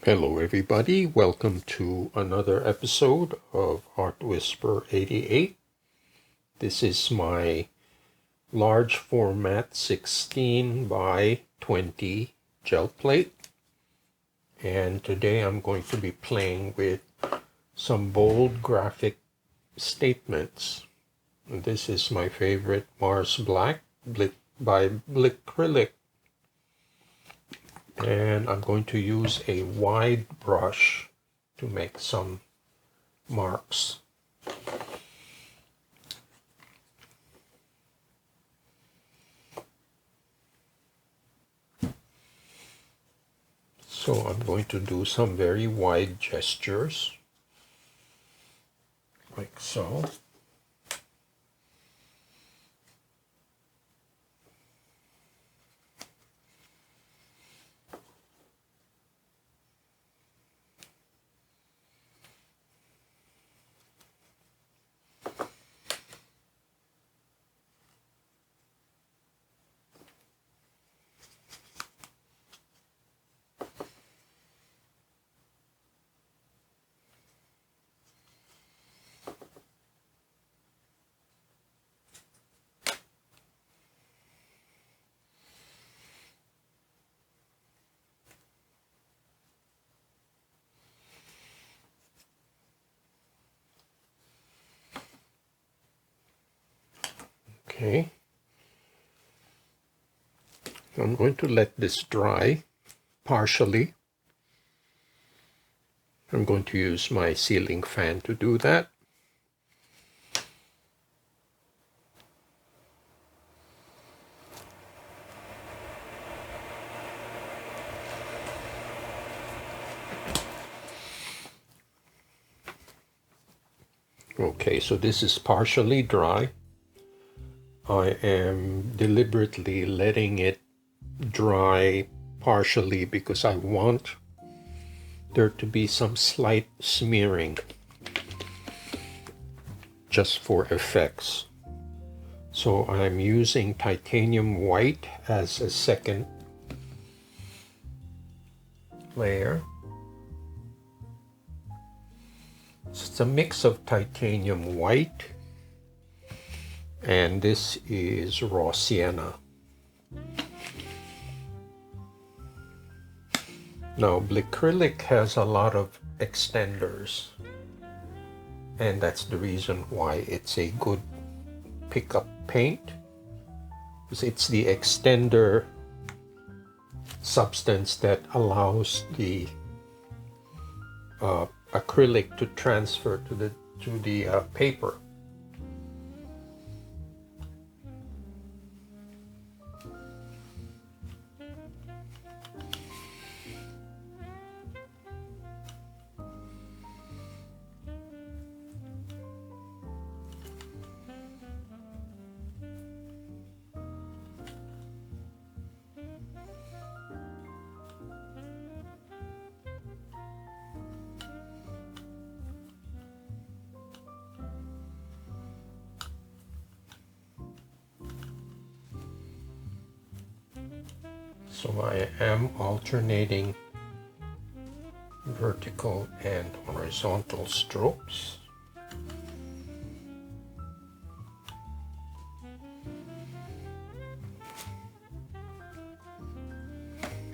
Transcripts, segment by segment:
Hello everybody, welcome to another episode of Art Whisper 88. This is my large format 16 by 20 gel plate, and today I'm going to be playing with some bold graphic statements. This is my favorite Mars Black by Acrylic, and I'm going to use a wide brush to make some marks. So I'm going to do some very wide gestures, like so. Okay. I'm going to let this dry partially. I'm going to use my ceiling fan to do that. Okay, so this is partially dry. I am deliberately letting it dry partially because I want there to be some slight smearing just for effects. So I'm using titanium white as a second layer. It's a mix of titanium white, and this is raw sienna. Now, acrylic has a lot of extenders, and that's the reason why it's a good pickup paint, because it's the extender substance that allows the acrylic to transfer to the paper. So I am alternating vertical and horizontal strokes.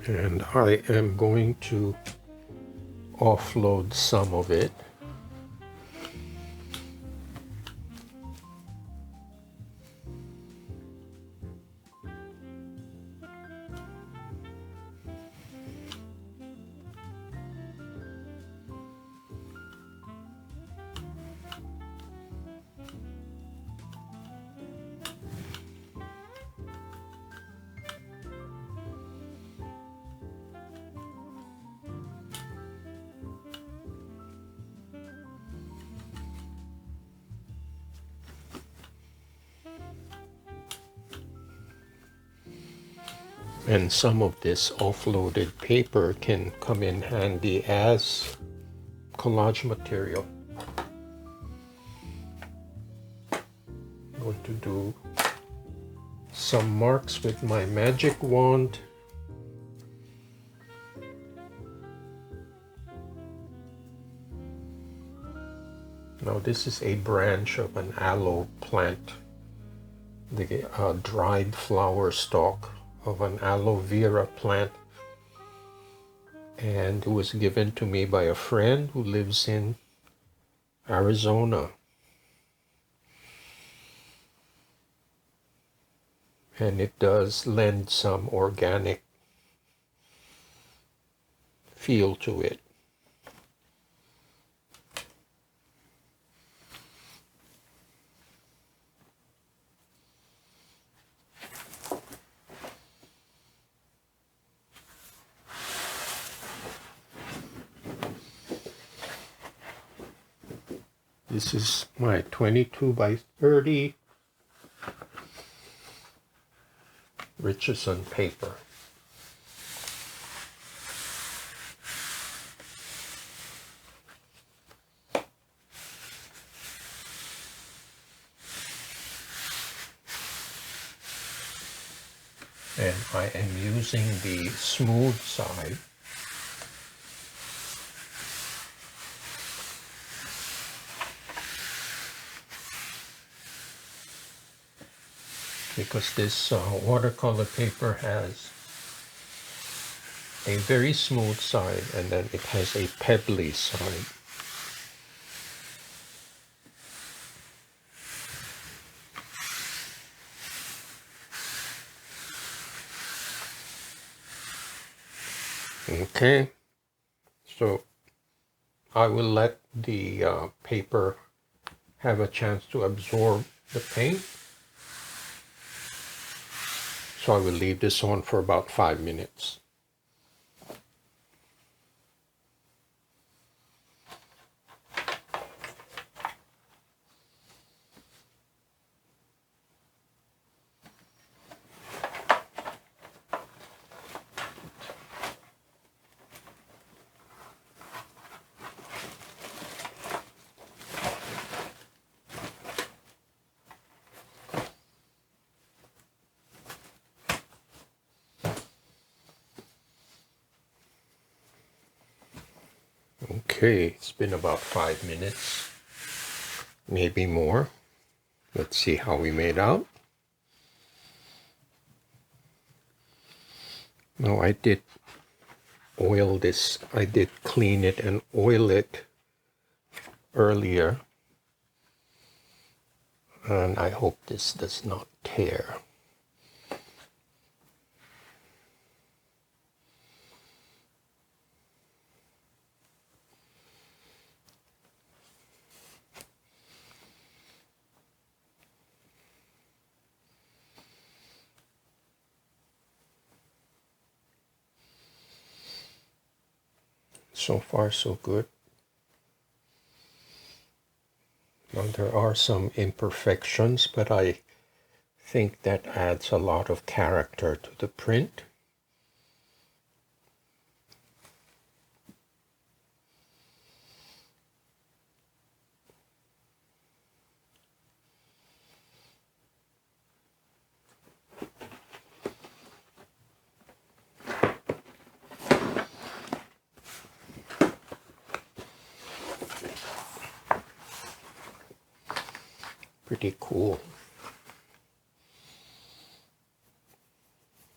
And I am going to offload some of it. And some of this offloaded paper can come in handy as collage material. I'm going to do some marks with my magic wand. Now this is a branch of an aloe plant, the dried flower stalk of an aloe vera plant, and it was given to me by a friend who lives in Arizona. And it does lend some organic feel to it. This is my 22 by 30 Richardson paper. And I am using the smooth side. Because this watercolor paper has a very smooth side and then it has a pebbly side. Okay, so I will let the paper have a chance to absorb the paint. So I will leave this on for about 5 minutes. Okay, it's been about 5 minutes, maybe more. Let's see how we made out. Now I did oil this, I did clean it and oil it earlier. And I hope this does not tear. So far, so good. Now, there are some imperfections, but I think that adds a lot of character to the print. Pretty cool.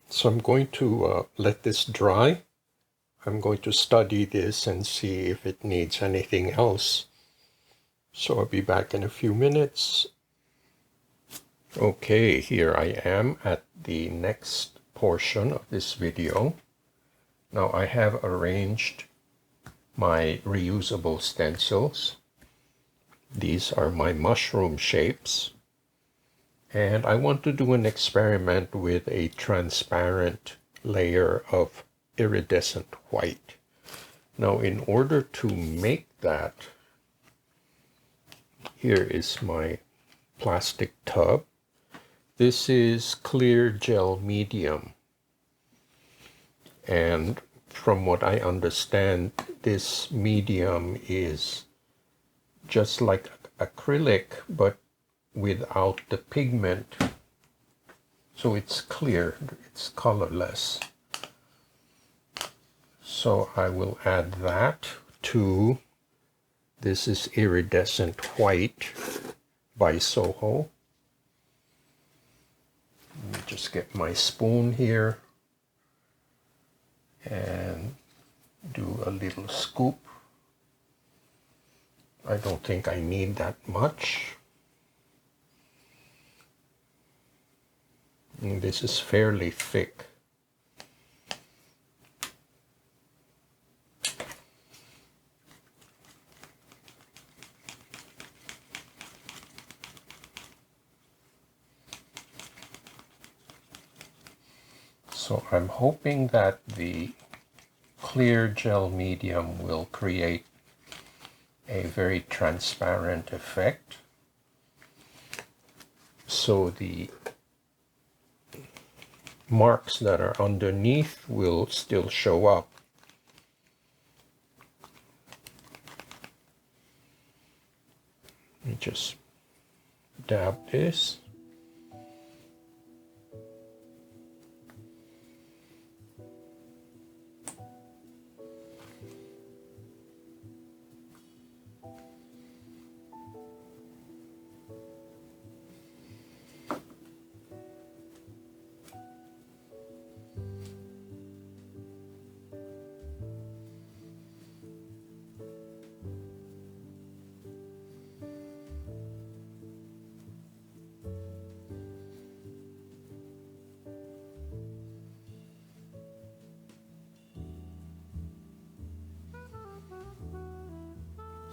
So I'm going to let this dry. I'm going to study this and see if it needs anything else. So I'll be back in a few minutes. Okay, here I am at the next portion of this video. Now I have arranged my reusable stencils. These are my mushroom shapes. And I want to do an experiment with a transparent layer of iridescent white. Now, in order to make that, here is my plastic tub. This is clear gel medium. And from what I understand, this medium is just like acrylic, but without the pigment. So it's clear, it's colorless. So I will add that to This is Iridescent White by Soho. Let me just get my spoon here and do a little scoop. I don't think I need that much. And this is fairly thick. So I'm hoping that the clear gel medium will create a very transparent effect, so the marks that are underneath will still show up. Let me just dab this.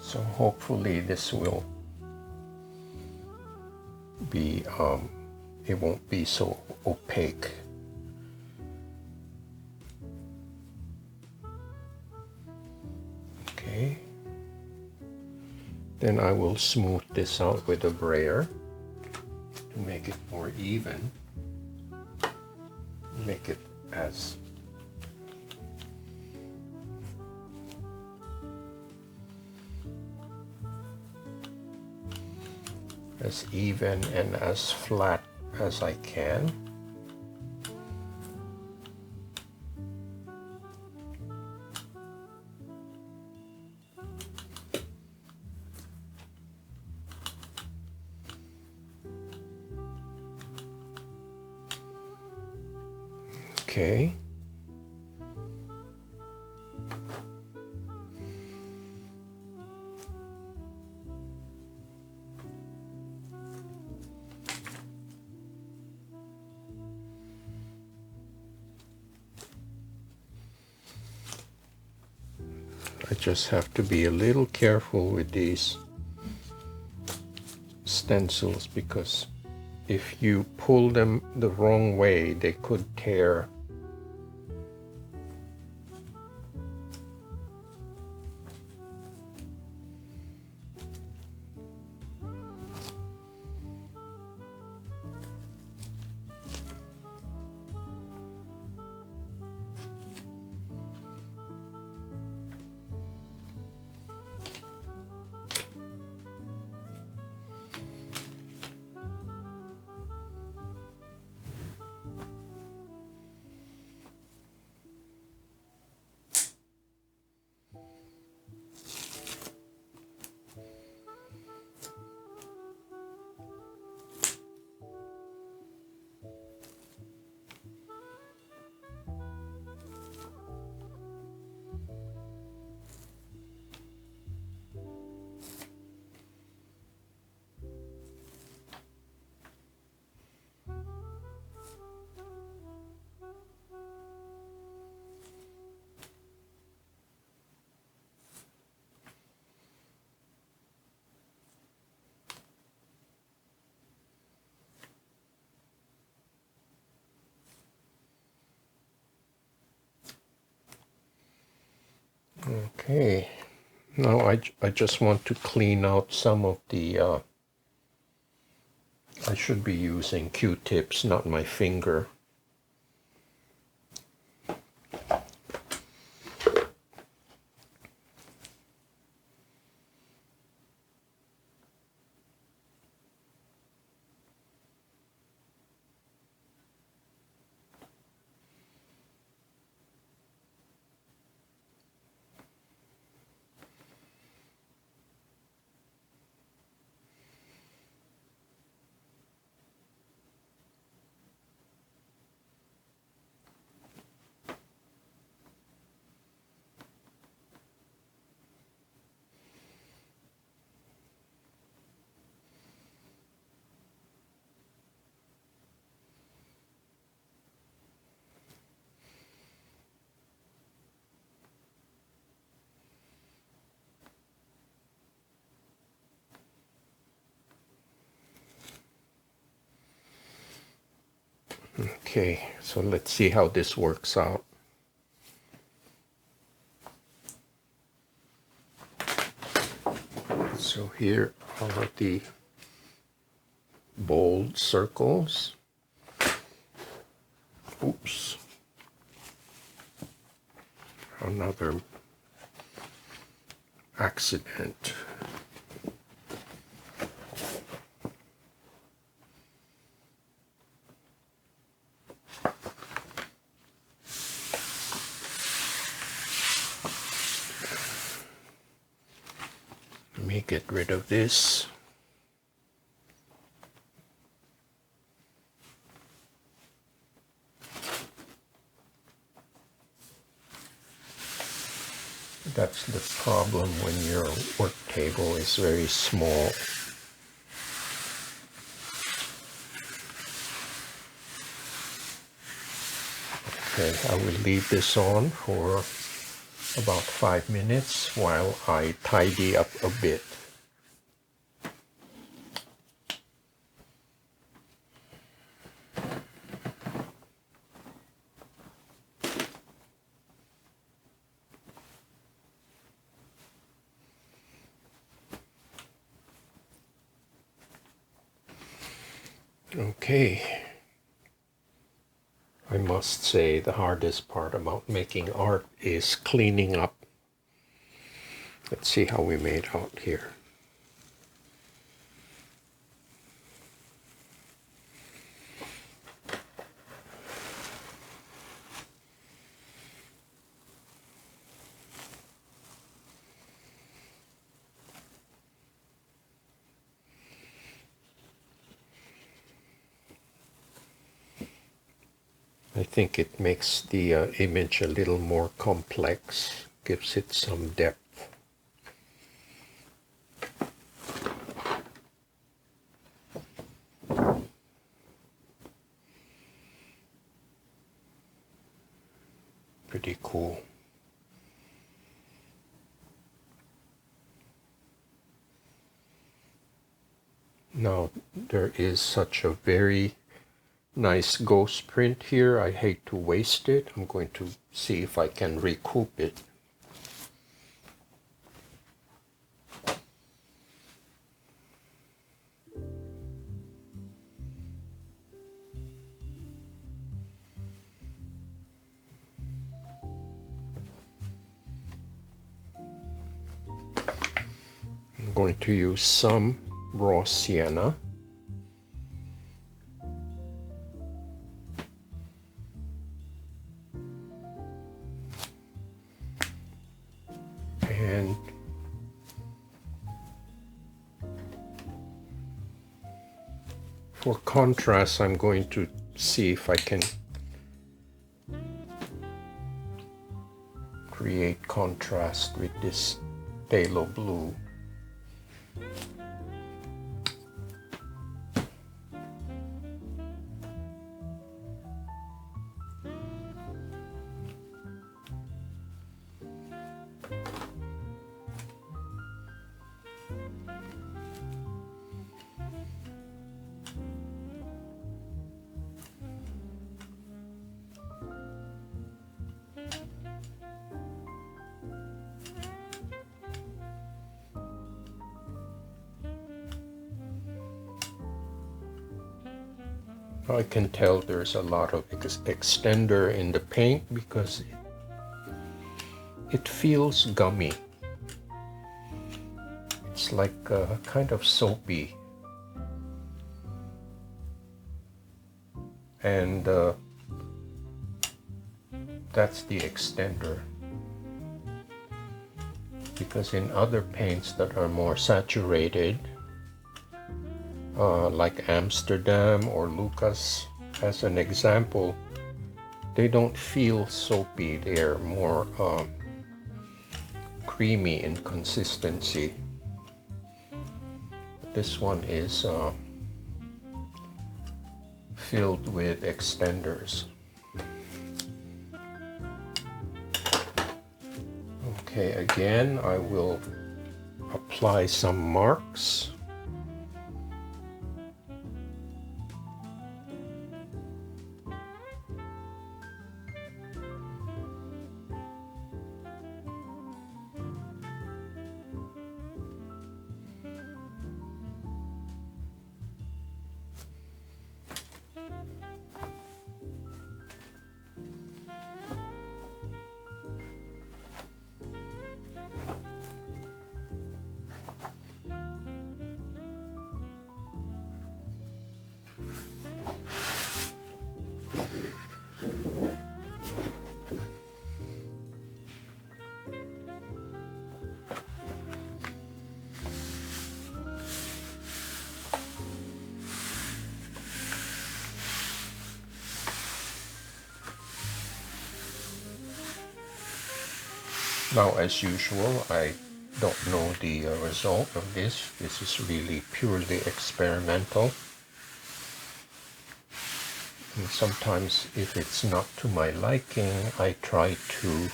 So hopefully this will be, it won't be so opaque. Okay. Then I will smooth this out with a brayer to make it more even. Make it as even and as flat as I can. Okay. I just have to be a little careful with these stencils, because if you pull them the wrong way, they could tear. Okay, now I just want to clean out some of the, I should be using Q-tips, not my finger. Okay, so let's see how this works out. So here are the bold circles. Oops. Another accident. Let me get rid of this. That's the problem when your work table is very small. Okay, I will leave this on for about 5 minutes while I tidy up a bit. Okay. I must say the hardest part about making art is cleaning up. Let's see how we made out here. I think it makes the image a little more complex, gives it some depth. Pretty cool. Now, there is such a very nice ghost print here. I hate to waste it. I'm going to see if I can recoup it. I'm going to use some raw sienna. And for contrast, I'm going to see if I can create contrast with this phthalo blue. I can tell there's a lot of extender in the paint because it feels gummy. It's like kind of soapy. And that's the extender. Because in other paints that are more saturated, like Amsterdam or Lucas as an example, they don't feel soapy. They're more creamy in consistency. This one is filled with extenders. Okay, again, I will apply some marks. Now, as usual, I don't know the result of this. This is really purely experimental. And sometimes if it's not to my liking, I try to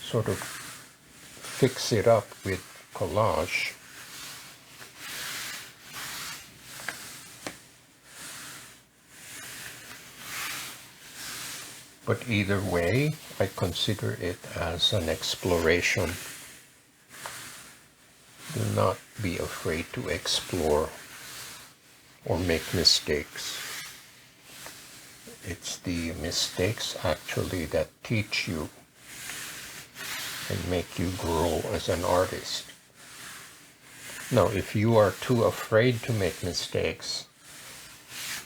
sort of fix it up with collage. But either way, I consider it as an exploration. Do not be afraid to explore or make mistakes. It's the mistakes actually that teach you and make you grow as an artist. Now, if you are too afraid to make mistakes,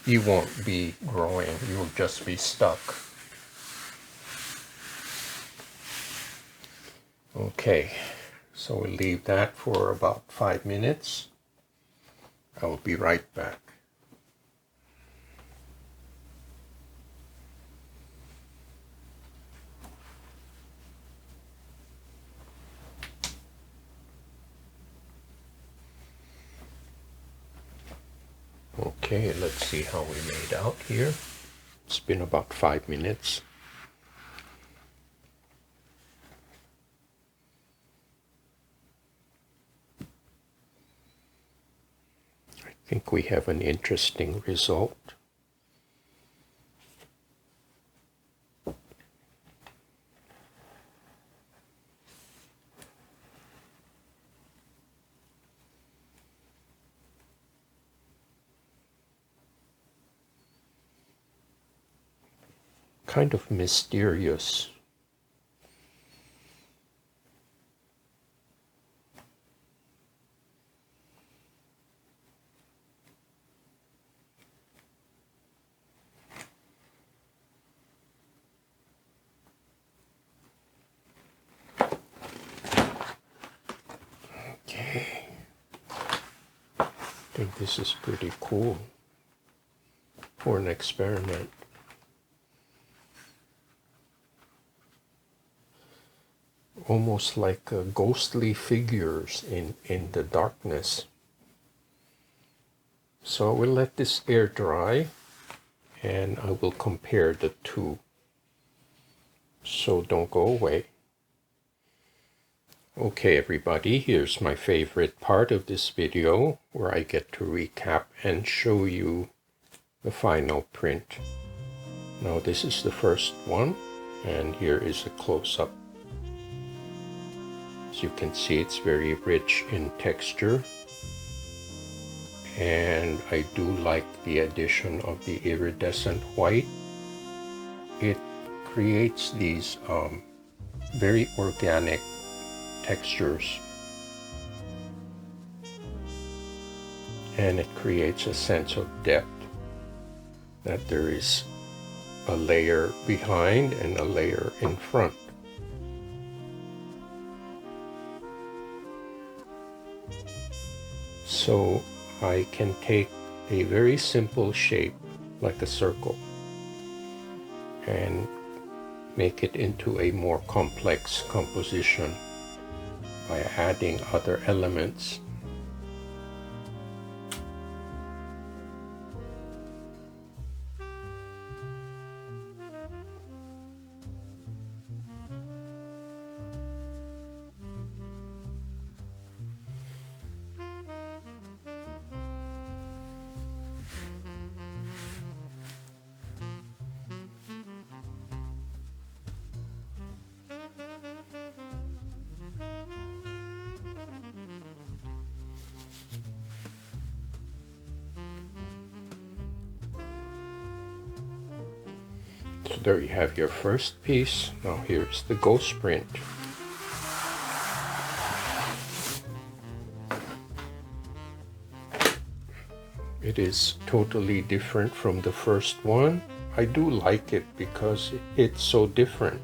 you won't be growing, you'll just be stuck. Okay, so we'll leave that for about 5 minutes. I will be right back. Okay, let's see how we made out here. It's been about 5 minutes. I think we have an interesting result. Kind of mysterious. Okay. I think this is pretty cool for an experiment. Almost like ghostly figures in the darkness. So we'll let this air dry and I will compare the two. So don't go away. Okay everybody, here's my favorite part of this video where I get to recap and show you the final print. Now this is the first one and here is a close-up. As you can see, it's very rich in texture and I do like the addition of the iridescent white. It creates these very organic textures and it creates a sense of depth, that there is a layer behind and a layer in front. So I can take a very simple shape like a circle and make it into a more complex composition by adding other elements. So there you have your first piece. Now here's the ghost print. It is totally different from the first one. I do like it because it's so different.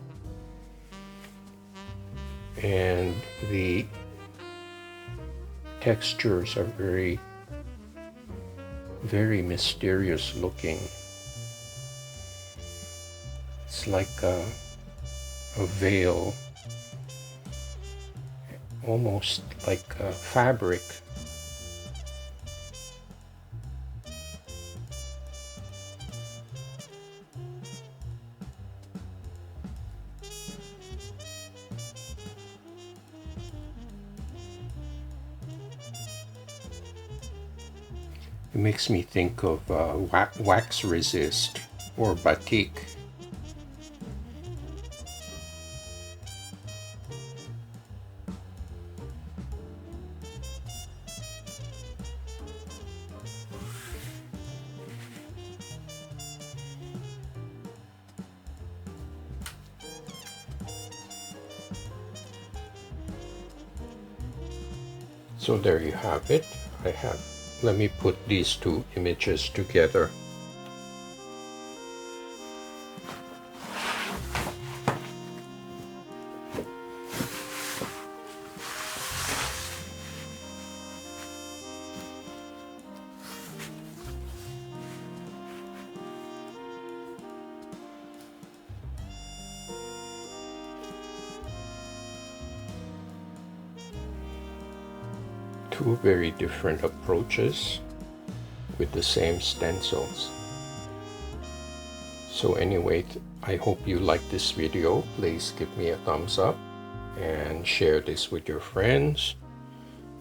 And the textures are very, very mysterious looking. It's like a veil, almost like a fabric. It makes me think of wax resist or batik. So there you have it. Let me put these two images together. Two very different approaches with the same stencils. So anyway, I hope you like this video. Please give me a thumbs up and share this with your friends.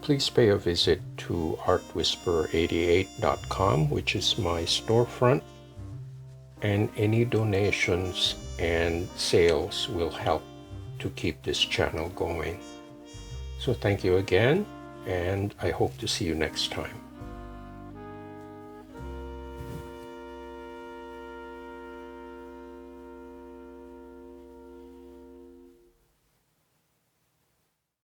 Please pay a visit to artwhisperer88.com, which is my storefront, and any donations and sales will help to keep this channel going. So thank you again, and I hope to see you next time.